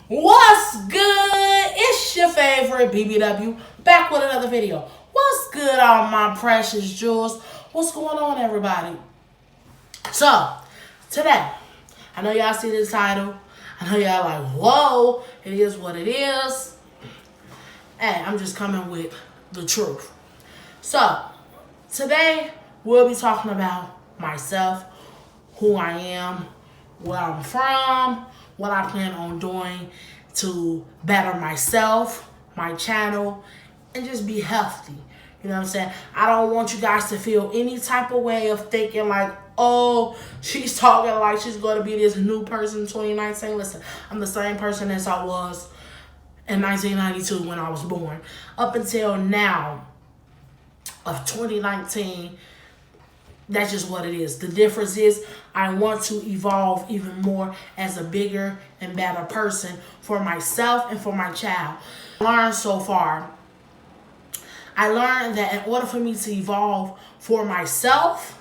What's good? It's your favorite BBW back with another video. What's good, all my precious jewels? What's going on, everybody? So, today, I know y'all see this title. I know y'all like, whoa, it is what it is. Hey, I'm just coming with the truth. So, today, we'll be talking about myself, who I am, where I'm from, what I plan on doing to better myself, my channel, and just be healthy. You know what I'm saying? I don't want you guys to feel any type of way of thinking like, oh, she's talking like she's going to be this new person in 2019. Listen, I'm the same person as I was in 1992 when I was born. Up until now of 2019, that's just what it is. The difference is I want to evolve even more as a bigger and better person for myself and for my child. Learned so far. I learned that in order for me to evolve for myself,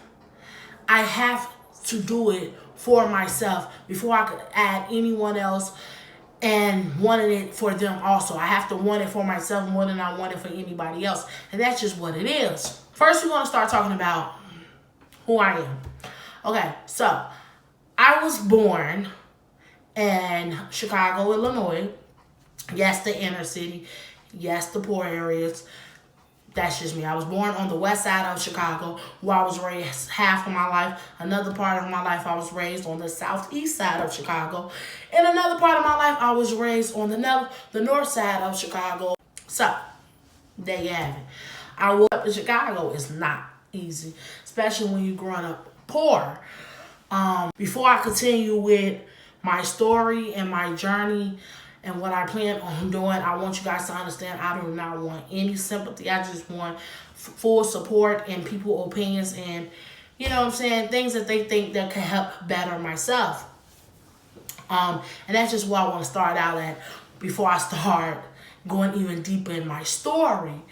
I have to do it for myself before I could add anyone else and wanting it for them also. I have to want it for myself more than I want it for anybody else. And that's just what it is. First, we're going to start talking about who I am. Okay, so I was born in Chicago, Illinois. Yes, the inner city. Yes, the poor areas. That's just me. I was born on the west side of Chicago, where I was raised half of my life. Another part of my life, I was raised on the southeast side of Chicago. And another part of my life, I was raised on the north side of Chicago. So, there you have it. I woke up in Chicago. It's not easy, especially when you're growing up poor. Before I continue with my story and my journey and what I plan on doing, I want you guys to understand I do not want any sympathy. I just want full support and people's opinions and, you know what I'm saying, things that they think that can help better myself. And that's just what I want to start out at before I start going even deeper in my story.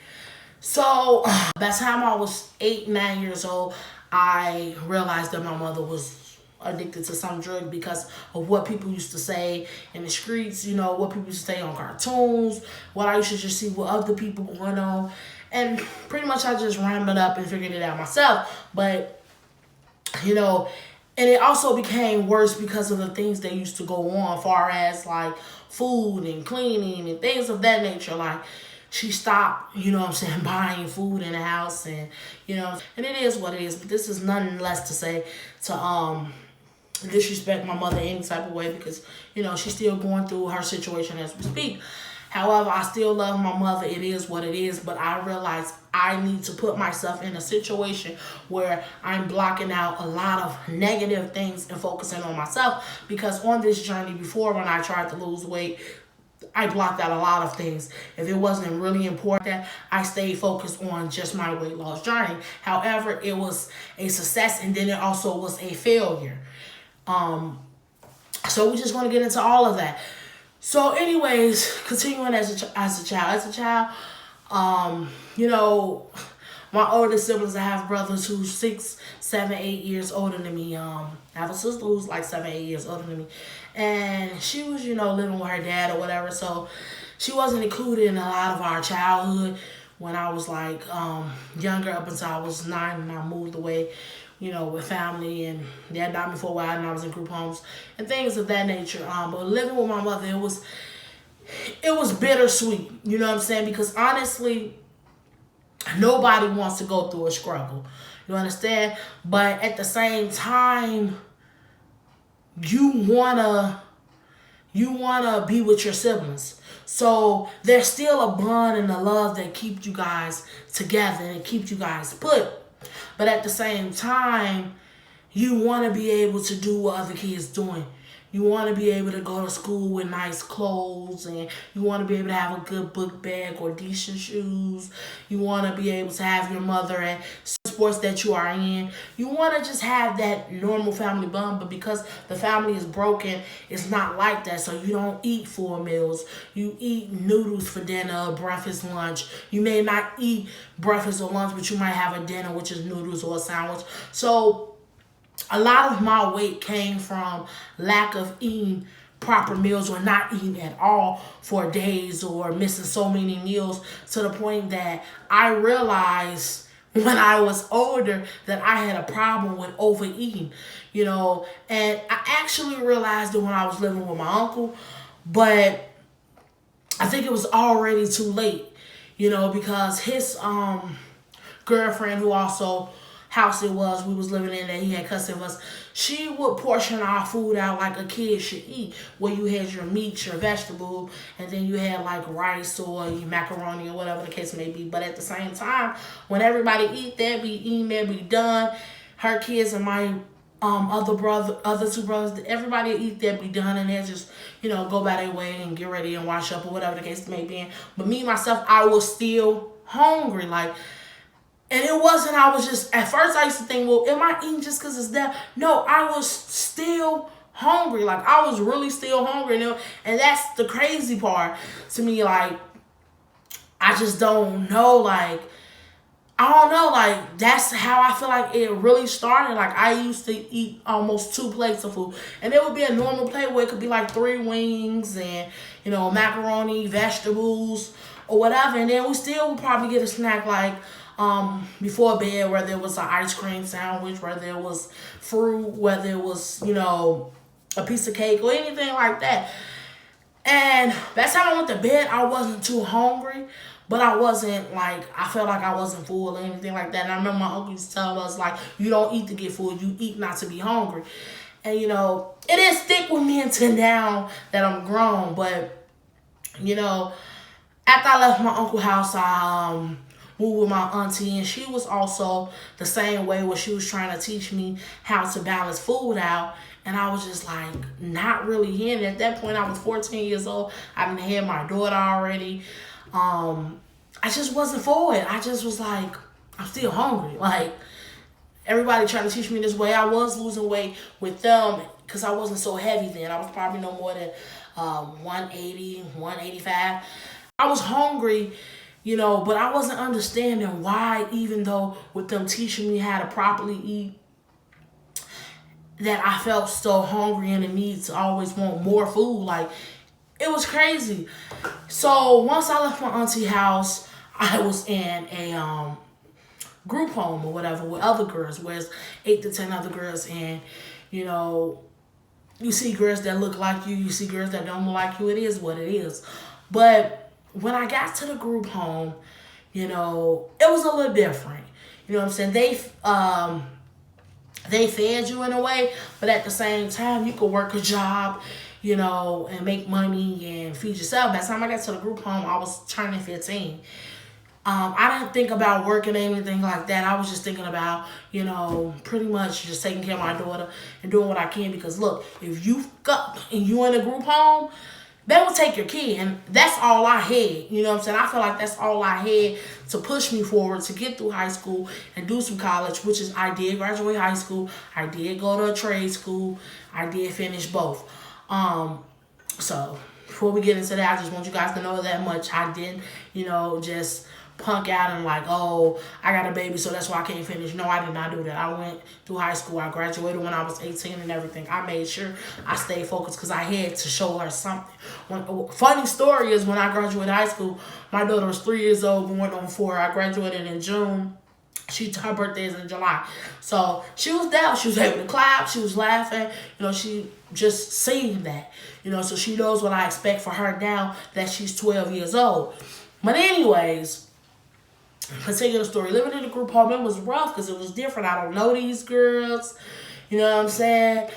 So, by the time I was 8, 9 years old, I realized that my mother was addicted to some drug because of what people used to say in the streets, you know, what people used to say on cartoons, what I used to just see with other people going on. And pretty much I just rambled up and figured it out myself. But, you know, and it also became worse because of the things that used to go on, far as like food and cleaning and things of that nature. Like, she stopped, you know what I'm saying, buying food in the house and, you know, and it is what it is. But this is nothing less to say to disrespect my mother any type of way because, you know, she's still going through her situation as we speak. However, I still love my mother. It is what it is. But I realize I need to put myself in a situation where I'm blocking out a lot of negative things and focusing on myself. Because on this journey before, when I tried to lose weight, I blocked out a lot of things. If it wasn't really important, I stayed focused on just my weight loss journey. However, it was a success and then it also was a failure. So we're just going to get into all of that. So anyways, continuing as a child, you know, my older siblings, I have brothers who's 6, 7, 8 years older than me. I have a sister who's like 7, 8 years older than me. And she was, you know, living with her dad or whatever. So she wasn't included in a lot of our childhood when I was like younger up until I was 9 and I moved away, you know, with family. And they adopted me for a while and I was in group homes and things of that nature. But living with my mother, it was bittersweet. You know what I'm saying? Because honestly, nobody wants to go through a struggle. You understand? But at the same time, you wanna be with your siblings. So there's still a bond and a love that keeps you guys together and keeps you guys put. But at the same time, you want to be able to do what other kids doing. You want to be able to go to school with nice clothes, and you want to be able to have a good book bag or decent shoes. You want to be able to have your mother at sports that you are in. You want to just have that normal family bond, but because the family is broken, it's not like that. So you don't eat full meals. You eat noodles for dinner, breakfast, lunch. You may not eat breakfast or lunch, but you might have a dinner, which is noodles or a sandwich. So a lot of my weight came from lack of eating proper meals or not eating at all for days or missing so many meals to the point that I realized when I was older that I had a problem with overeating, and I actually realized it when I was living with my uncle, but I think it was already too late, because his girlfriend, who also house it was we was living in that he had custody of us, she would portion our food out like a kid should eat, where you had your meat, your vegetable, and then you had like rice or your macaroni or whatever the case may be. But at the same time, when everybody eat that, be eating that, be done, her kids and my other two brothers, everybody eat that, be done, and then just, go by their way and get ready and wash up or whatever the case may be. But me, myself, I was still hungry, and it wasn't, I was just, at first I used to think, well, am I eating just because it's there? No, I was still hungry. I was really still hungry. And that's the crazy part to me. I just don't know. I don't know. That's how I feel like it really started. I used to eat almost 2 plates of food. And it would be a normal plate where it could be 3 wings and, macaroni, vegetables, or whatever. And then we still would probably get a snack before bed, whether it was an ice cream sandwich, whether it was fruit, whether it was, a piece of cake or anything like that. And that time I went to bed, I wasn't too hungry, but I wasn't I felt like I wasn't full or anything like that. And I remember my uncle used to tell us, you don't eat to get full, you eat not to be hungry. And, it didn't stick with me until now that I'm grown. But, after I left my uncle's house, I moved with my auntie, and she was also the same way, where she was trying to teach me how to balance food out. And I was just not really hearing it. At that point, I was 14 years old. I didn't have my daughter already. I just wasn't for it. I just was I'm still hungry. Everybody trying to teach me this way. I was losing weight with them because I wasn't so heavy then. I was probably no more than 180, 185. I was hungry, but I wasn't understanding why, even though with them teaching me how to properly eat, that I felt so hungry and the need to always want more food. It was crazy. So once I left my auntie house, I was in a group home or whatever with other girls, where it's 8 to 10 other girls, and you see girls that look like you see girls that don't look like you. It is what it is. But when I got to the group home, it was a little different. You know what I'm saying? They fed you in a way, but at the same time, you could work a job, and make money and feed yourself. By the time I got to the group home, I was turning 15. I didn't think about working or anything like that. I was just thinking about, pretty much just taking care of my daughter and doing what I can. Because look, if you got and you in a group home, they will take your kid, and that's all I had. You know what I'm saying? I feel like that's all I had to push me forward to get through high school and do some college, which is I did graduate high school. I did go to a trade school. I did finish both. So before we get into that, I just want you guys to know that much. I didn't, just punk out and oh, I got a baby, so that's why I can't finish. No, I did not do that. I went through high school. I graduated when I was 18 and everything. I made sure I stayed focused because I had to show her something. Funny story is, when I graduated high school, my daughter was 3 years old, going on 4. I graduated in June. Her birthday is in July. So she was there. She was able to clap. She was laughing. She just seen that. So she knows what I expect for her now that she's 12 years old. But anyways, continue the story. Living in the group home, it was rough because it was different. I don't know these girls. You know what I'm saying?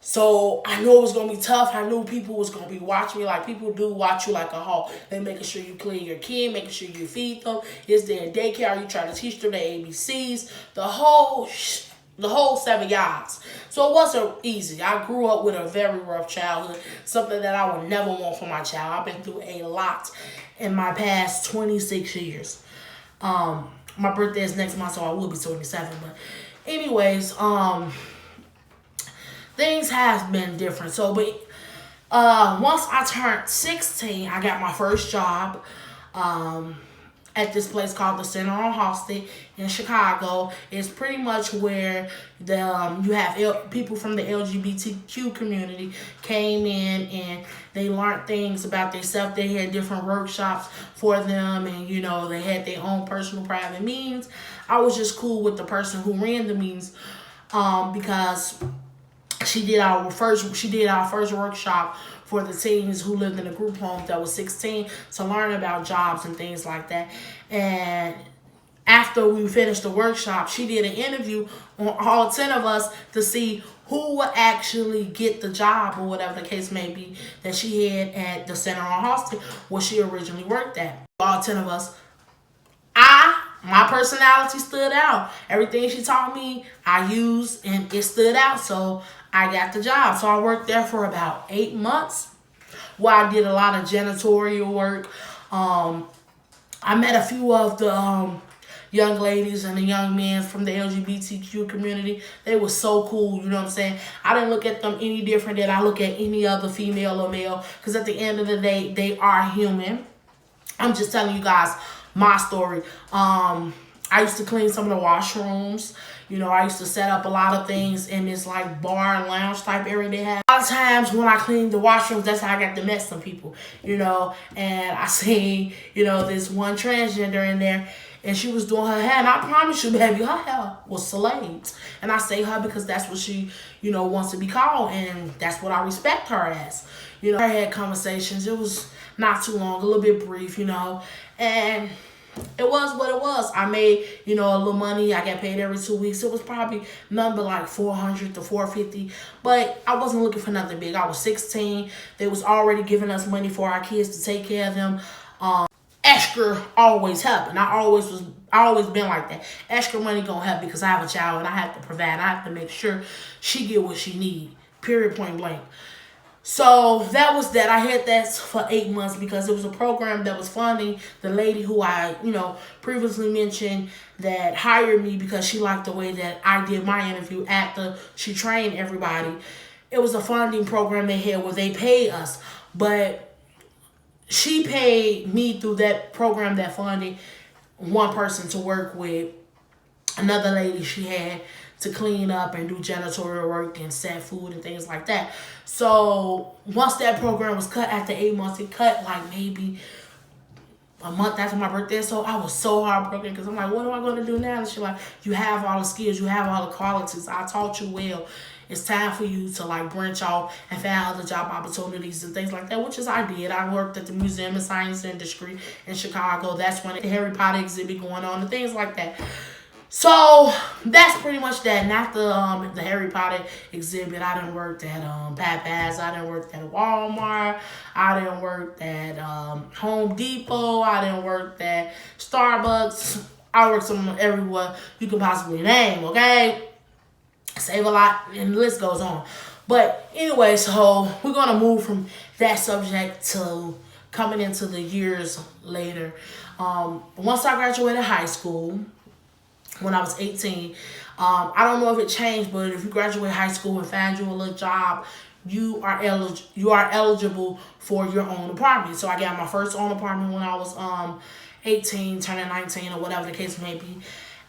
So I knew it was going to be tough. I knew people was going to be watching me. People do watch you like a hawk. They making sure you clean your kid, making sure you feed them. Is there a daycare? Are you trying to teach them the ABCs? The whole 7 yards. So it wasn't easy. I grew up with a very rough childhood. Something that I would never want for my child. I've been through a lot in my past 26 years. My birthday is next month, so I will be 27. But anyways, things have been different. So, but once I turned 16, I got my first job. at this place called the Center on Halsted in Chicago. It's pretty much where you have people from the LGBTQ community came in and they learned things about themselves. They had different workshops for them, and they had their own personal private meetings. I was just cool with the person who ran the meetings because she did our first workshop for the teens who lived in a group home that was 16 to learn about jobs and things like that. And after we finished the workshop, she did an interview on all 10 of us to see who would actually get the job or whatever the case may be that she had at the Center on Halsted where she originally worked at. All 10 of us. My personality stood out. Everything she taught me, I used, and it stood out. So I got the job. So I worked there for about 8 months where I did a lot of janitorial work. I met a few of the young ladies and the young men from the LGBTQ community. They were so cool, you know what I'm saying? I didn't look at them any different than I look at any other female or male, because at the end of the day, they are human. I'm just telling you guys my story. I used to clean some of the washrooms. I used to set up a lot of things in this like bar and lounge type area they have. A lot of times when I cleaned the washrooms, that's how I got to meet some people, and I seen, this one transgender in there, and she was doing her hair, and I promise you, baby, her hair was slayed. And I say her because that's what she, wants to be called, and that's what I respect her as. I had conversations. It was not too long, a little bit brief, and it was what it was. I made, a little money. I got paid every 2 weeks. It was probably number like $400 to $450, but I wasn't looking for nothing big. I was 16. They was already giving us money for our kids to take care of them. Extra always help, and I always been like that. Extra money gonna help because I have a child and I have to provide. I have to make sure she get what she need. Period. Point blank. So that was that. I had that for 8 months because it was a program that was funding the lady who I, previously mentioned that hired me because she liked the way that I did my interview after she trained everybody. It was a funding program they had where they paid us, but she paid me through that program that funded one person to work with another lady she had to clean up and do janitorial work and set food and things like that. So once that program was cut after 8 months, it cut like maybe a month after my birthday. So I was so heartbroken because I'm like, what am I going to do now? And she's like, you have all the skills, you have all the qualities. I taught you well. It's time for you to like branch off and find other job opportunities and things like that, which is I did. I worked at the Museum of Science Industry in Chicago. That's when the Harry Potter exhibit going on and things like that. So that's pretty much that. And after the Harry Potter exhibit, I done worked at Papa's. I done worked at Walmart. I done worked at Home Depot. I done worked at Starbucks. I worked somewhere everywhere you can possibly name, okay? Save a lot, and the list goes on. But anyway, so we're going to move from that subject to coming into the years later. Once I graduated high school, when I was 18, I don't know if it changed, but if you graduate high school and find you a little job, you are eligible for your own apartment. So I got my first own apartment when I was 18, turning 19, or whatever the case may be.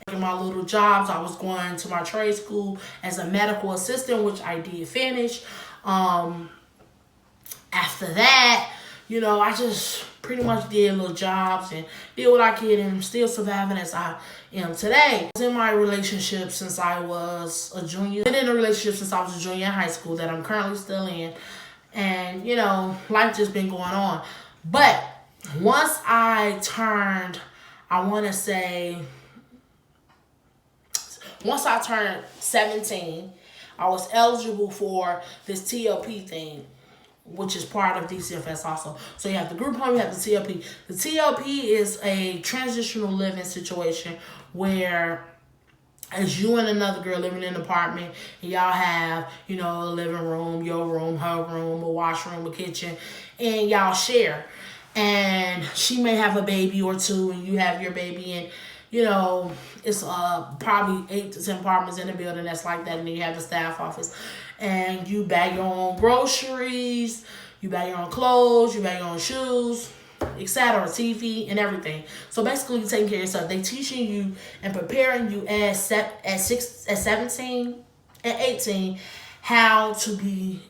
In my little jobs, I was going to my trade school as a medical assistant, which I did finish. After that, I just pretty much did little jobs and did what I could, and I'm still surviving as I am today. I was in my relationship since I was a junior. Been in a relationship since I was a junior in high school that I'm currently still in. And, life just been going on. But once I turned, once I turned 17, I was eligible for this TLP thing, which is part of DCFS also. So you have the group home, you have the TLP. The TLP is a transitional living situation where as you and another girl living in an apartment, and y'all have, a living room, your room, her room, a washroom, a kitchen, and y'all share. And she may have a baby or two, and you have your baby, and it's probably 8 to 10 apartments in the building that's like that, and then you have the staff office. And you bag your own groceries, you bag your own clothes, you bag your own shoes, etc. TV and everything. So basically, you're taking care of yourself. They teaching you and preparing you at 17 and 18 how to be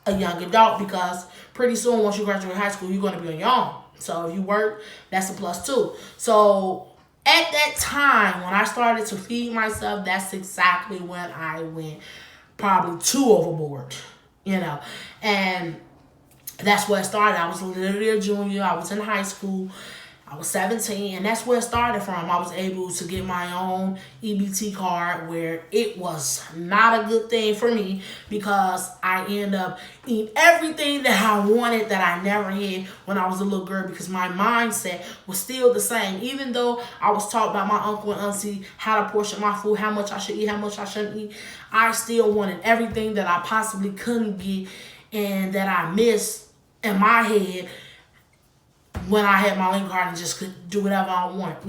a young adult, because pretty soon once you graduate high school, you're going to be on your own. So if you work, that's a plus too. So at that time, when I started to feed myself, that's exactly when I went probably too overboard, and that's where it started. I was literally a junior. I was in high school. I was 17, and that's where it started from. I was able to get my own EBT card, where it was not a good thing for me because I ended up eating everything that I wanted that I never had when I was a little girl, because my mindset was still the same. Even though I was taught by my uncle and auntie how to portion my food, how much I should eat, how much I shouldn't eat, I still wanted everything that I possibly couldn't get and that I missed in my head when I had my link card and just could do whatever I want,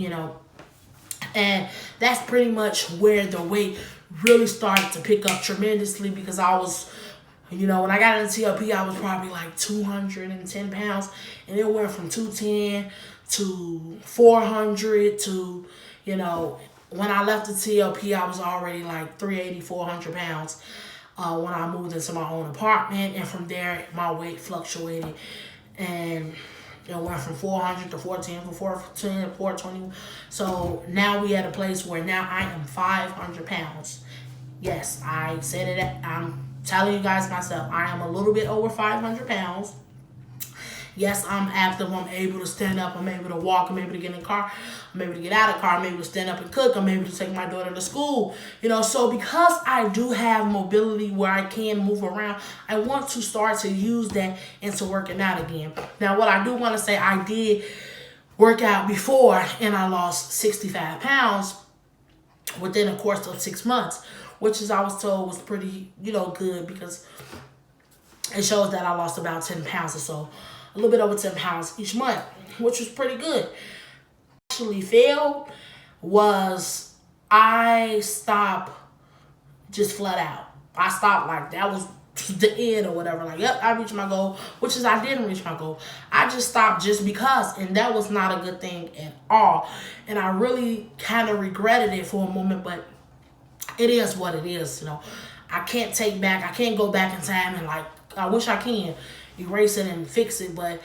And that's pretty much where the weight really started to pick up tremendously, because I was, when I got into TLP, I was probably like 210 pounds, and it went from 210 to 400 to, when I left the TLP, I was already like 380, 400 pounds when I moved into my own apartment, and from there, my weight fluctuated, and it went from 400 to 410, from 410 to 420. So now we at a place where now I am 500 pounds. Yes, I said it. I'm telling you guys myself, I am a little bit over 500 pounds. Yes, I'm active. I'm able to stand up. I'm able to walk. I'm able to get in the car. I'm able to get out of the car. I'm able to stand up and cook. I'm able to take my daughter to school. So because I do have mobility where I can move around, I want to start to use that into working out again. Now, what I do want to say, I did work out before, and I lost 65 pounds within a course of 6 months, which is, I was told, was pretty, good, because it shows that I lost about 10 pounds or so. A little bit over 10 pounds each month, which was pretty good. Actually failed was I stopped just flat out. I stopped like that was the end or whatever. Like, yep, I reached my goal, which is I didn't reach my goal. I just stopped just because, and that was not a good thing at all. And I really kind of regretted it for a moment, but it is what it is, I can't go back in time and I wish I can erase it and fix it, but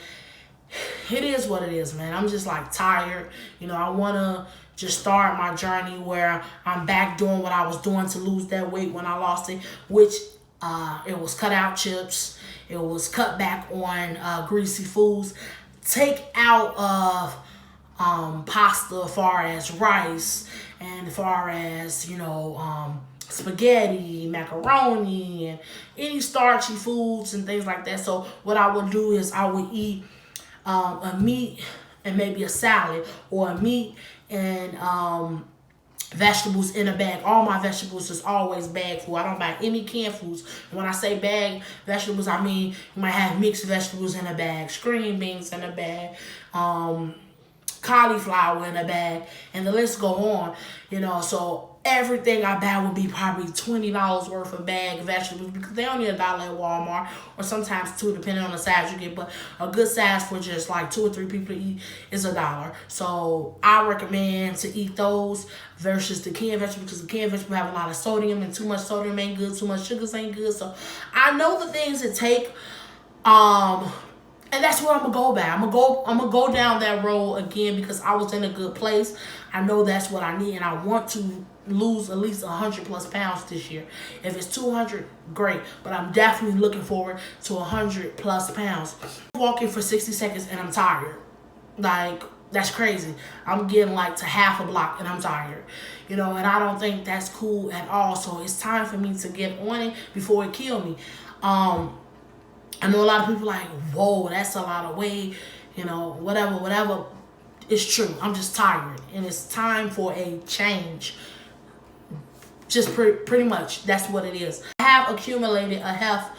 it is what it is, man. I'm just tired. I want to just start my journey where I'm back doing what I was doing to lose that weight when I lost it, which it was cut out chips. It was cut back on greasy foods. Take out of pasta as far as rice, and as far as, spaghetti, macaroni, and any starchy foods and things like that. So what I would do is I would eat a meat and maybe a salad, or a meat and vegetables in a bag. All my vegetables is always bag food. I don't buy any canned foods. When I say bag vegetables, I mean you might have mixed vegetables in a bag, green beans in a bag, cauliflower in a bag, and the list go on. So everything I buy would be probably $20 worth of bag vegetables, because they only $1 at Walmart, or sometimes $2, depending on the size you get. But a good size for just 2 or 3 people to eat is $1. So I recommend to eat those versus the canned vegetables, because the canned vegetables have a lot of sodium, and too much sodium ain't good, too much sugars ain't good. So I know the things it take, and that's what I'm gonna go by. I'm gonna go down that road again, because I was in a good place. I know that's what I need, and I want to lose at least 100 plus pounds this year. If it's 200, great, but I'm definitely looking forward to 100 plus pounds. Walking for 60 seconds and I'm tired. That's crazy. I'm getting to half a block and I'm tired. And I don't think that's cool at all. So it's time for me to get on it before it kills me. I know a lot of people whoa, that's a lot of weight, whatever. It's true. I'm just tired, and it's time for a change. Just pretty much, that's what it is. I have accumulated a health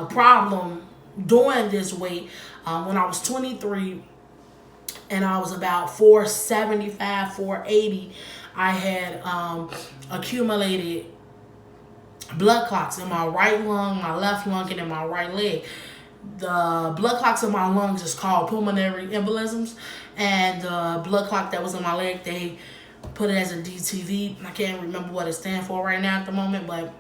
problem doing this weight. When I was 23 and I was about 475, 480, I had accumulated blood clots in my right lung, my left lung, and in my right leg. The blood clots in my lungs is called pulmonary embolisms, and the blood clot that was in my leg, they put it as a DTV. I can't remember what it stands for right now at the moment, but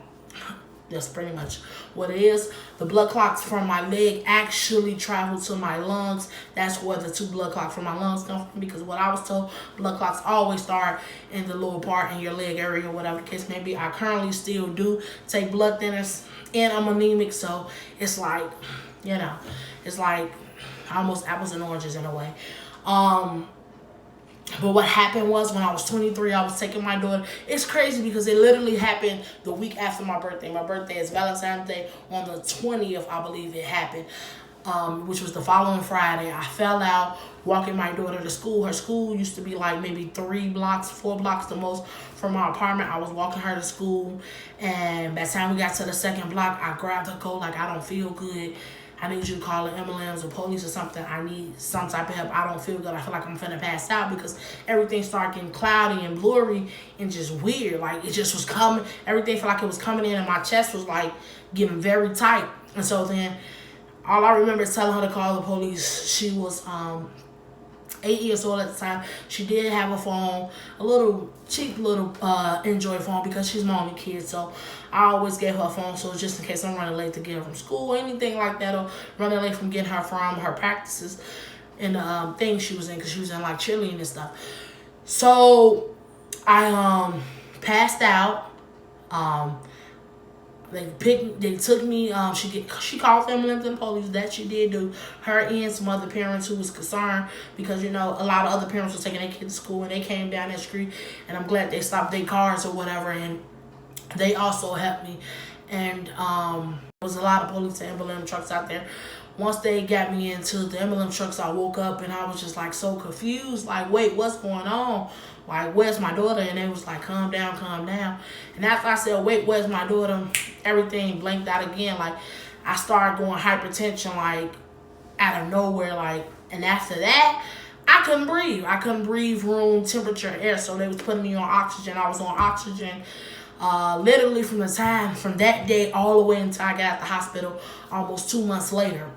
that's pretty much what it is. The blood clots from my leg actually travel to my lungs. That's where the 2 blood clots from my lungs come from, because what I was told, blood clots always start in the lower part in your leg area, whatever the case may be. I currently still do take blood thinners, and I'm anemic, so it's like, you know, it's like almost apples and oranges in a way. But what happened was, when I was 23, I was taking my daughter. It's crazy because it literally happened the week after my birthday. My birthday is Valentine's Day. On the 20th, I believe it happened, which was the following Friday. I fell out walking my daughter to school. Her school used to be like maybe 3 blocks, 4 blocks the most from my apartment. I was walking her to school, and by the time we got to the 2nd block, I grabbed her coat like, I don't feel good. I need you to call the ambulance or police or something. I need some type of help. I don't feel good. I feel like I'm finna pass out, because everything started getting cloudy and blurry and just weird. Like, it just was coming. Everything felt like it was coming in, and my chest was like getting very tight. And so then all I remember is telling her to call the police. She was 8 years old at the time. She did have a phone, a little cheap little Android phone, because she's my only kid. So I always gave her a phone, so just in case I'm running late to get her from school or anything like that, or running late from getting her from her practices and the things she was in, because she was in like cheerleading and stuff. So I passed out. They took me. She called the ambulance and police. That she did do. Her and some other parents who was concerned, because you know a lot of other parents were taking their kids to school, and they came down that street, and I'm glad they stopped their cars or whatever, and they also helped me. And there was a lot of police and ambulance trucks out there. Once they got me into the ambulance trucks, I woke up and I was just like so confused. Like, wait, what's going on? Like, where's my daughter? And they was like, calm down, calm down. And after I said, wait, where's my daughter? Everything blanked out again. Like, I started going hypertension, like, out of nowhere. Like, and after that, I couldn't breathe. I couldn't breathe room temperature air. So they was putting me on oxygen. I was on oxygen literally from that day all the way until I got out the hospital almost 2 months later.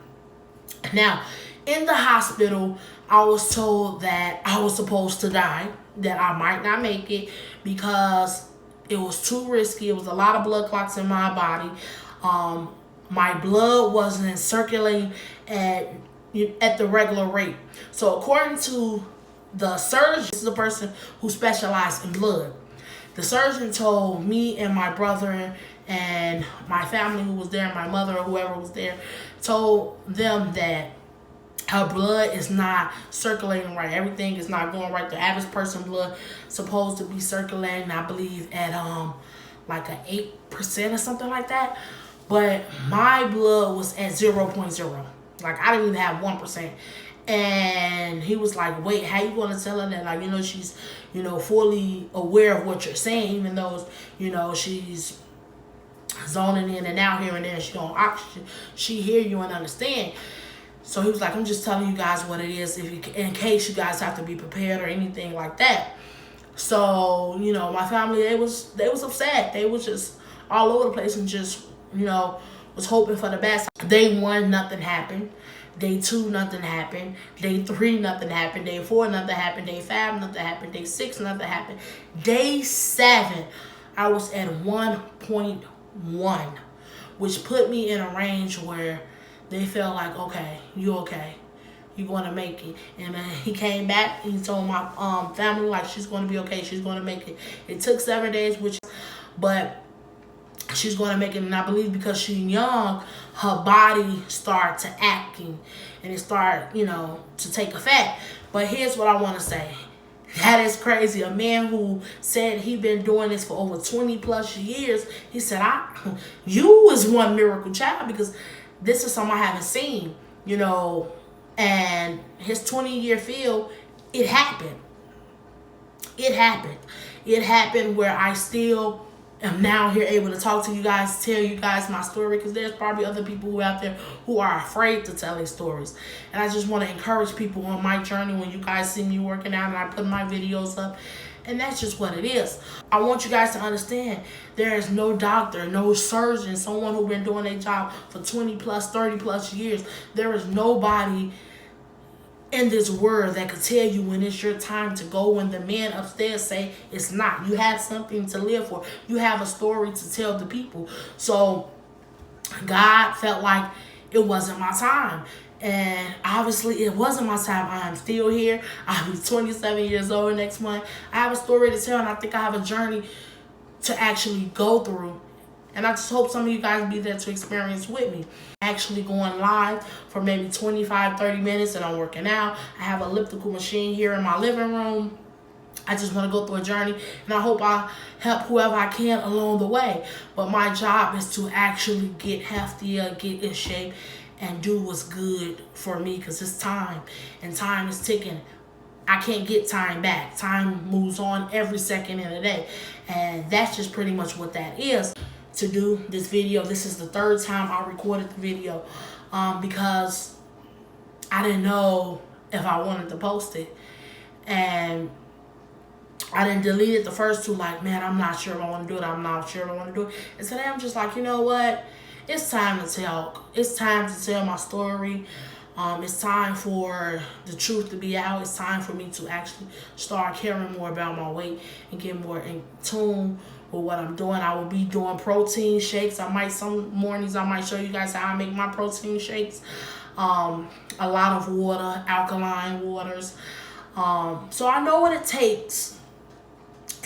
Now, in the hospital, I was told that I was supposed to die, that I might not make it because it was too risky. It was a lot of blood clots in my body. My blood wasn't circulating at the regular rate. So according to the surgeon, this is a person who specialized in blood. The surgeon told me and my brother and my family who was there, my mother or whoever was there, told them that her blood is not circulating right. Everything is not going right. The average person blood supposed to be circulating, I believe, at like an 8% or something like that. But my blood was at 0.0. Like, I didn't even have 1%. And he was like, wait, how you going to tell her that, like, you know, she's, you know, fully aware of what you're saying, even though, you know, she's zoning in and out here and there, she on oxygen, she hear you and understand. So he was like, I'm just telling you guys what it is, in case you guys have to be prepared or anything like that. So, you know, my family, they was upset. They was just all over the place and just, you know, was hoping for the best. Day 1, nothing happened. Day 2, nothing happened. Day 3, nothing happened. Day 4, nothing happened. Day 5, nothing happened. Day 6, nothing happened. Day 7, I was at 1.1, which put me in a range where they felt like, okay, you okay. You're going to make it. And he came back and he told my family, like, she's going to be okay. She's going to make it. It took 7 days, but she's going to make it. And I believe because she's young, her body started to acting. And it started, you know, to take effect. But here's what I want to say. That is crazy. A man who said he been doing this for over 20 plus years, he said, you was one miracle child, because this is something I haven't seen, you know. And his 20-year field, it happened. It happened. It happened where I still am now here able to talk to you guys, tell you guys my story, because there's probably other people who out there who are afraid to tell their stories. And I just want to encourage people on my journey. When you guys see me working out and I put my videos up, And that's just what it is. I want you guys to understand there is no doctor, no surgeon, someone who's been doing their job for 20 plus, 30 plus years. There is nobody in this world that could tell you when it's your time to go, when the men upstairs say it's not. You have something to live for. You have a story to tell the people. So God felt like it wasn't my time. And obviously it wasn't my time. I'm still here. I'll be 27 years old next month. I have a story to tell, and I think I have a journey to actually go through. And I just hope some of you guys be there to experience with me. Actually going live for maybe 25, 30 minutes, and I'm working out. I have an elliptical machine here in my living room. I just want to go through a journey, and I hope I help whoever I can along the way. But my job is to actually get healthier, get in shape, and do what's good for me, because it's time, and time is ticking. I can't get time back. Time moves on every second in the day, and that's just pretty much what that is. To do this video, this is the third time I recorded the video because I didn't know if I wanted to post it, and I didn't delete it the first two, like, man, I'm not sure if I want to do it. I'm not sure if I want to do it. And today I'm just like, you know what? It's time to tell. It's time to tell my story. It's time for the truth to be out. It's time for me to actually start caring more about my weight and get more in tune with what I'm doing. I will be doing protein shakes. Some mornings I might show you guys how I make my protein shakes. A lot of water, alkaline waters. So I know what it takes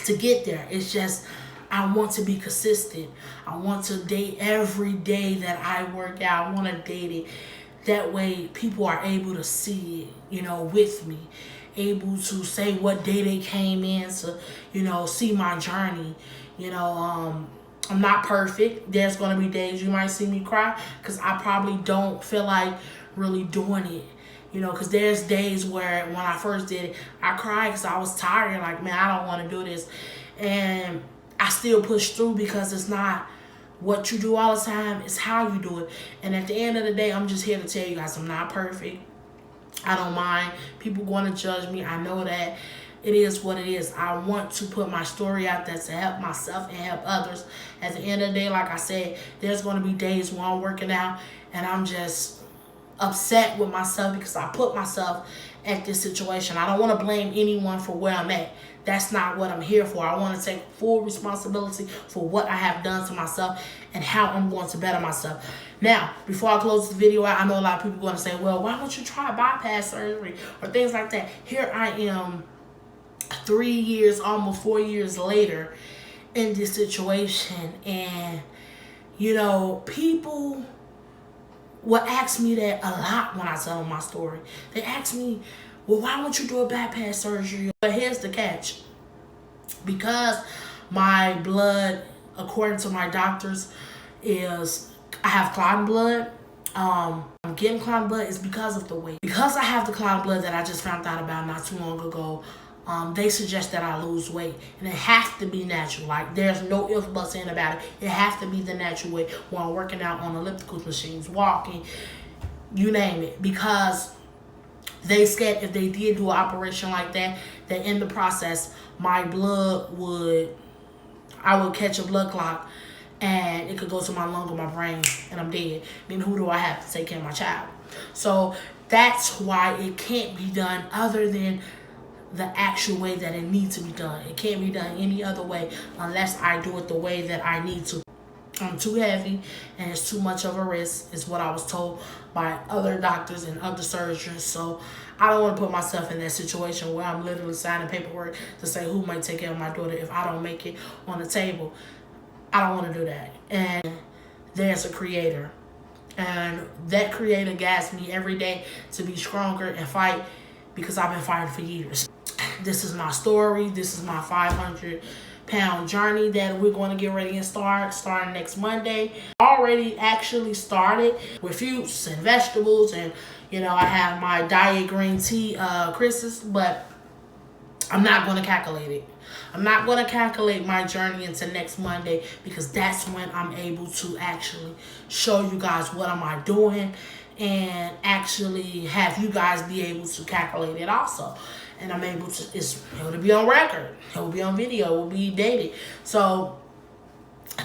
to get there. It's just I want to be consistent. I want to date every day that I work out. I want to date it. That way people are able to see it, with me. Able to say what day they came in to, see my journey. I'm not perfect. There's going to be days you might see me cry because I probably don't feel like really doing it. Because there's days where when I first did it, I cried because I was tired. Like, man, I don't want to do this. And I still push through because it's not what you do all the time. It's how you do it. And at the end of the day, I'm just here to tell you guys I'm not perfect. I don't mind people going to judge me. I know that it is what it is. I want to put my story out there to help myself and help others. At the end of the day, like I said, there's going to be days when I'm working out and I'm just upset with myself because I put myself at this situation. I don't want to blame anyone for where I'm at. That's not what I'm here for. I want to take full responsibility for what I have done to myself and how I'm going to better myself. Now, before I close the video out, I know a lot of people are going to say, well, why don't you try bypass surgery or things like that? Here I am 3 years, almost 4 years later in this situation, and people will ask me that a lot when I tell them my story. They ask me, well, why won't you do a bypass surgery? But here's the catch. Because my blood, according to my doctors, I have clotting blood. I'm getting clotting blood is because of the weight. Because I have the clotting blood that I just found out about not too long ago, they suggest that I lose weight. And it has to be natural. Like, there's no ifs, buts, in about it. It has to be the natural way while I'm working out on elliptical machines, walking, you name it. Because they said if they did do an operation like that, that in the process, I would catch a blood clot and it could go to my lung or my brain and I'm dead. Then who do I have to take care of my child? So that's why it can't be done other than the actual way that it needs to be done. It can't be done any other way unless I do it the way that I need to. I'm too heavy and it's too much of a risk, is what I was told by other doctors and other surgeons. So I don't want to put myself in that situation where I'm literally signing paperwork to say who might take care of my daughter if I don't make it on the table. I don't want to do that. And there's a creator. And that creator guides me every day to be stronger and fight, because I've been fighting for years. This is my story. This is my 500-pound journey that we're going to get ready and starting next Monday. Already actually started with fruits and vegetables, and I have my diet green tea Chris's, but I'm not going to calculate it. I'm not going to calculate my journey into next Monday, because that's when I'm able to actually show you guys what am I doing and actually have you guys be able to calculate it also. and I'm able to, it will be on record, it will be on video, it will be dated. So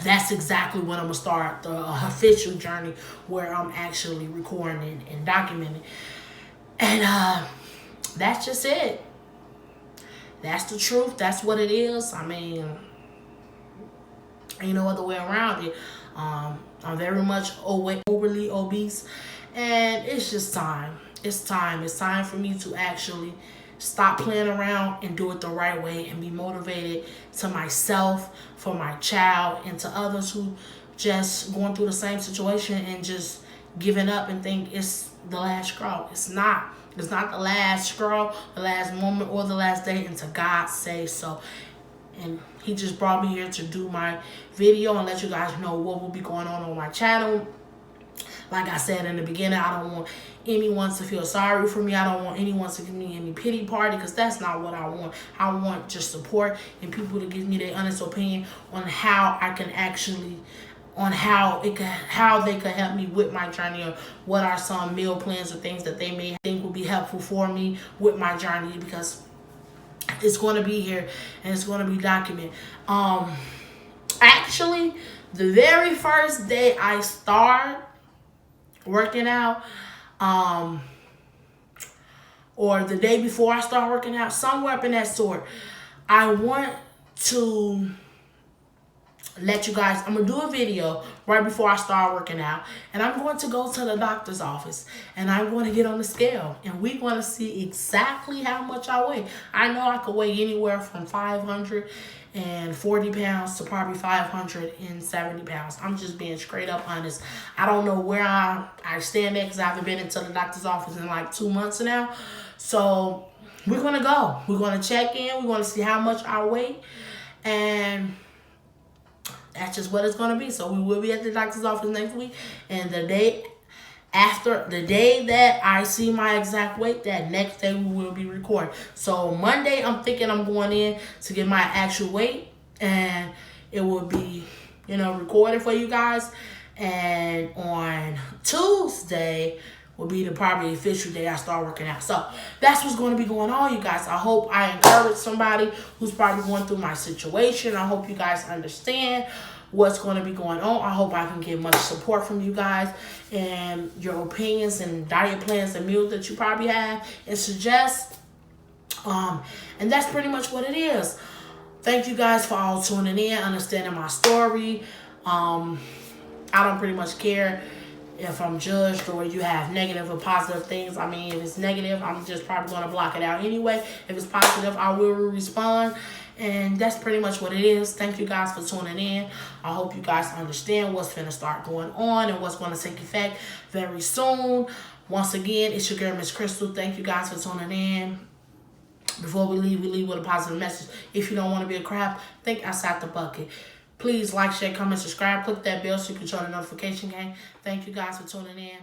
that's exactly when I'm gonna start the official journey, where I'm actually recording and documenting. And that's just it. That's the truth. That's what it is. I mean, ain't no other way around it. I'm very much overly obese, and it's just time. It's time. It's time for me to actually stop playing around and do it the right way, and be motivated to myself, for my child, and to others who just going through the same situation and just giving up and think it's the last straw. It's not. It's not the last straw, the last moment, or the last day until God says so. And he just brought me here to do my video and let you guys know what will be going on my channel. Like I said in the beginning, I don't want anyone to feel sorry for me. I don't want anyone to give me any pity party, because that's not what I want. I want just support and people to give me their honest opinion on how I can actually, on how they could help me with my journey, or what are some meal plans or things that they may think will be helpful for me with my journey, because it's going to be here and it's going to be documented. Actually, the very first day I start working out, or the day before I start working out, somewhere up in that sort, I want to let you guys, I'm going to do a video right before I start working out, and I'm going to go to the doctor's office, and I'm going to get on the scale, and we're going to see exactly how much I weigh. I know I could weigh anywhere from 540 pounds to probably 570 pounds. I'm just being straight up honest. I don't know where I stand at, because I haven't been into the doctor's office in like 2 months now. So we're going to go. We're going to check in. We're going to see how much I weigh, and that's just what it's going to be. So we will be at the doctor's office next week. And the day after, the day that I see my exact weight, that next day we will be recording. So Monday, I'm thinking I'm going in to get my actual weight. And it will be, recorded for you guys. And on Tuesday will be the probably official day I start working out. So that's what's going to be going on, you guys. I hope I encourage somebody who's probably going through my situation. I hope you guys understand what's going to be going on. I hope I can get much support from you guys and your opinions and diet plans and meals that you probably have and suggest. And that's pretty much what it is. Thank you guys for all tuning in, understanding my story. I don't pretty much care if I'm judged or you have negative or positive things. I mean, if it's negative, I'm just probably going to block it out anyway. If it's positive, I will respond. And that's pretty much what it is. Thank you guys for tuning in. I hope you guys understand what's going to start going on and what's going to take effect very soon. Once again, it's your girl, Miss Crystal. Thank you guys for tuning in. Before we leave with a positive message. If you don't want to be a crab, think outside the bucket. Please like, share, comment, subscribe. Click that bell so you can join the notification gang. Thank you guys for tuning in.